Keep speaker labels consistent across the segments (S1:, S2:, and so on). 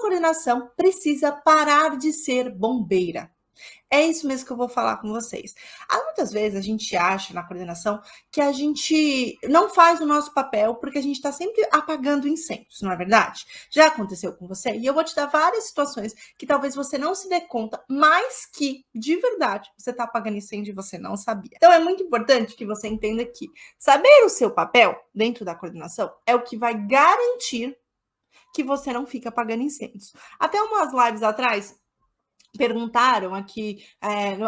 S1: coordenação precisa parar de ser bombeira. É isso mesmo que eu vou falar com vocês. Muitas vezes a gente acha na coordenação que a gente não faz o nosso papel porque a gente está sempre apagando incêndios, não é verdade? Já aconteceu com você? E eu vou te dar várias situações que talvez você não se dê conta, mas que, de verdade, você está apagando incêndio e você não sabia. Então é muito importante que você entenda que saber o seu papel dentro da coordenação é o que vai garantir que você não fica apagando incêndios. Até umas lives atrás, perguntaram aqui,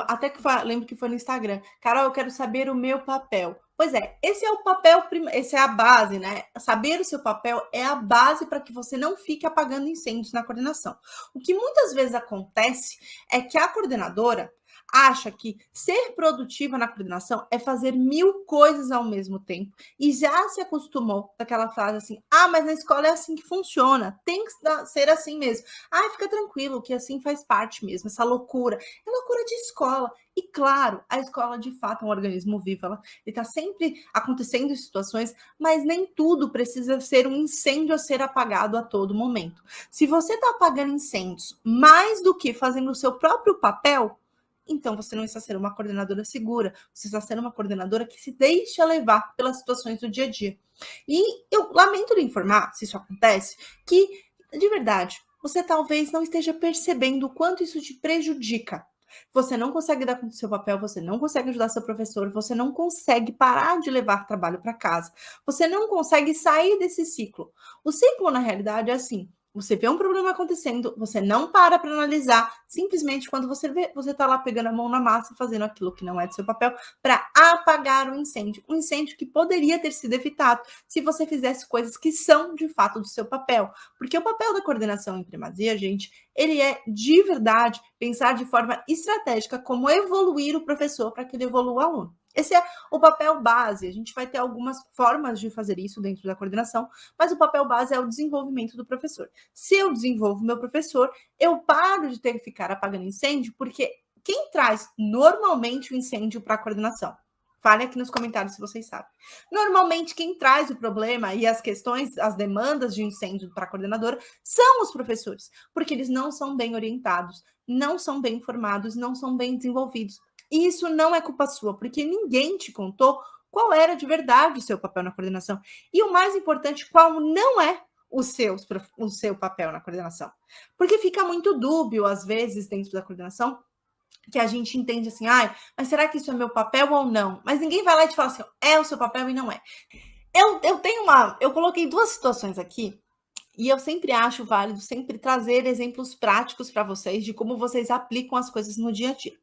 S1: até que lembro que foi no Instagram, Carol, eu quero saber o meu papel. Pois é, esse é o papel, esse é a base, né? Saber o seu papel é a base para que você não fique apagando incêndios na coordenação. O que muitas vezes acontece é que a coordenadora acha que ser produtiva na coordenação é fazer 1000 coisas ao mesmo tempo e já se acostumou daquela frase assim, mas na escola é assim que funciona, tem que ser assim mesmo. Fica tranquilo, que assim faz parte mesmo, essa loucura. É loucura de escola. E claro, a escola de fato é um organismo vivo, ele está sempre acontecendo situações, mas nem tudo precisa ser um incêndio a ser apagado a todo momento. Se você está apagando incêndios mais do que fazendo o seu próprio papel, então você não está sendo uma coordenadora segura, você está sendo uma coordenadora que se deixa levar pelas situações do dia a dia. E eu lamento lhe informar, se isso acontece, que, de verdade, você talvez não esteja percebendo o quanto isso te prejudica. Você não consegue dar conta do seu papel, você não consegue ajudar seu professor, você não consegue parar de levar trabalho para casa, você não consegue sair desse ciclo. O ciclo, na realidade, é assim: você vê um problema acontecendo, você não para analisar, simplesmente quando você vê, você está lá pegando a mão na massa, fazendo aquilo que não é do seu papel, para apagar um incêndio que poderia ter sido evitado se você fizesse coisas que são, de fato, do seu papel. Porque o papel da coordenação em primazia, gente, ele é, de verdade, pensar de forma estratégica como evoluir o professor para que ele evolua o aluno. Esse é o papel base. A gente vai ter algumas formas de fazer isso dentro da coordenação, mas o papel base é o desenvolvimento do professor. Se eu desenvolvo meu professor, eu paro de ter que ficar apagando incêndio, porque quem traz normalmente o incêndio para a coordenação? Fale aqui nos comentários se vocês sabem. Normalmente, quem traz o problema e as questões, as demandas de incêndio para a coordenadora são os professores, porque eles não são bem orientados, não são bem informados, não são bem desenvolvidos. E isso não é culpa sua, porque ninguém te contou qual era de verdade o seu papel na coordenação. E o mais importante, qual não é o seu papel na coordenação. Porque fica muito dúbio, às vezes, dentro da coordenação, que a gente entende assim, mas será que isso é meu papel ou não? Mas ninguém vai lá e te fala assim, é o seu papel e não é. Eu coloquei 2 situações aqui, e eu sempre acho válido sempre trazer exemplos práticos para vocês de como vocês aplicam as coisas no dia a dia.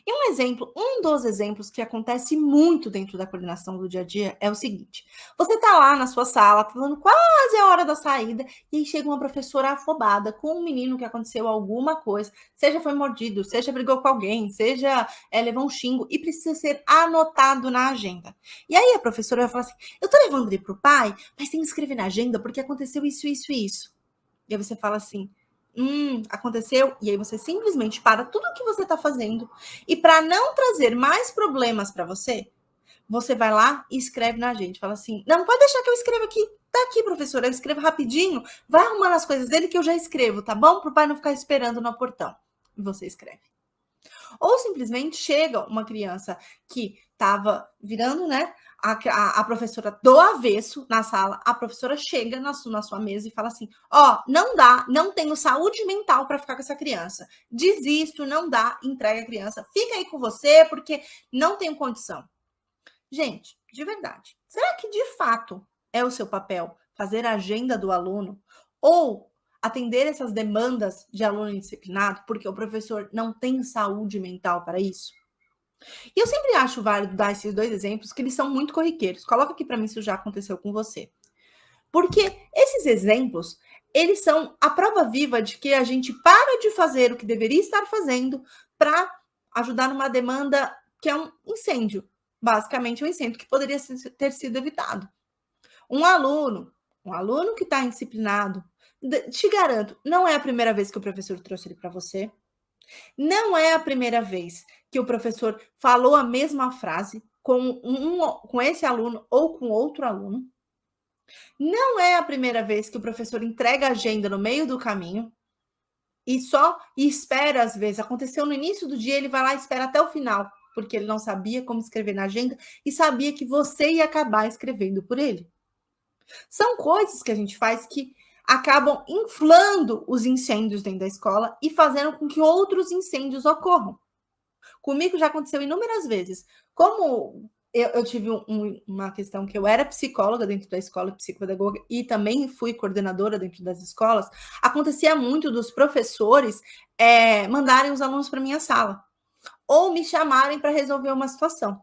S1: E um dos exemplos que acontece muito dentro da coordenação do dia a dia é o seguinte: você está lá na sua sala, tá dando quase a hora da saída, e aí chega uma professora afobada com um menino que aconteceu alguma coisa, seja foi mordido, seja brigou com alguém, seja levou um xingo, e precisa ser anotado na agenda. E aí a professora vai falar assim: eu tô levando ele pro pai, mas tem que escrever na agenda porque aconteceu isso, isso e isso. E aí você fala assim: aconteceu, e aí você simplesmente para tudo o que você está fazendo, e para não trazer mais problemas para você, você vai lá e escreve na agenda, fala assim, não pode deixar que eu escreva aqui, tá aqui, professora, eu escrevo rapidinho, vai arrumando as coisas dele que eu já escrevo, tá bom? Para o pai não ficar esperando no portão. E você escreve. Ou simplesmente chega uma criança que estava virando, né, a professora do avesso na sala, a professora chega na sua mesa e fala assim, não dá, não tenho saúde mental para ficar com essa criança, desisto, não dá, entrega a criança, fica aí com você porque não tenho condição. Gente, de verdade, será que de fato é o seu papel fazer a agenda do aluno ou atender essas demandas de aluno indisciplinado porque o professor não tem saúde mental para isso? E eu sempre acho válido dar esses 2 exemplos, que eles são muito corriqueiros. Coloca aqui para mim se isso já aconteceu com você. Porque esses exemplos, eles são a prova viva de que a gente para de fazer o que deveria estar fazendo para ajudar numa demanda que é um incêndio. Basicamente, um incêndio que poderia ter sido evitado. Um aluno que está indisciplinado, te garanto, não é a primeira vez que o professor trouxe ele para você. Não é a primeira vez que o professor falou a mesma frase com esse aluno ou com outro aluno. Não é a primeira vez que o professor entrega a agenda no meio do caminho. e espera às vezes. Aconteceu no início do dia, ele vai lá e espera até o final, porque ele não sabia como escrever na agenda e sabia que você ia acabar escrevendo por ele. São coisas que a gente faz que acabam inflando os incêndios dentro da escola e fazendo com que outros incêndios ocorram. Comigo já aconteceu inúmeras vezes. Como eu tive uma questão que eu era psicóloga dentro da escola, psicopedagoga, e também fui coordenadora dentro das escolas, acontecia muito dos professores mandarem os alunos para minha sala ou me chamarem para resolver uma situação.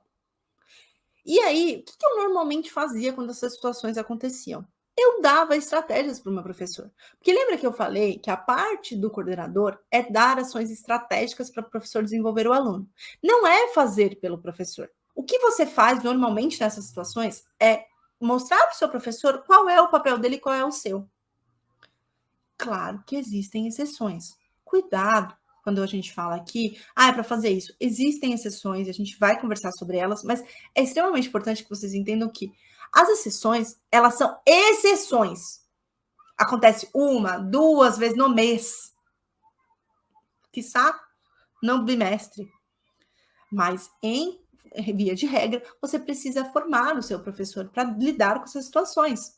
S1: E aí, o que eu normalmente fazia quando essas situações aconteciam? Eu dava estratégias para o meu professor. Porque lembra que eu falei que a parte do coordenador é dar ações estratégicas para o professor desenvolver o aluno. Não é fazer pelo professor. O que você faz normalmente nessas situações é mostrar para o seu professor qual é o papel dele e qual é o seu. Claro que existem exceções. Cuidado quando a gente fala aqui, é para fazer isso. Existem exceções, a gente vai conversar sobre elas, mas é extremamente importante que vocês entendam que as exceções, elas são exceções. Acontece uma, duas vezes no mês. Quiçá no bimestre. Mas, em via de regra, você precisa formar o seu professor para lidar com essas situações.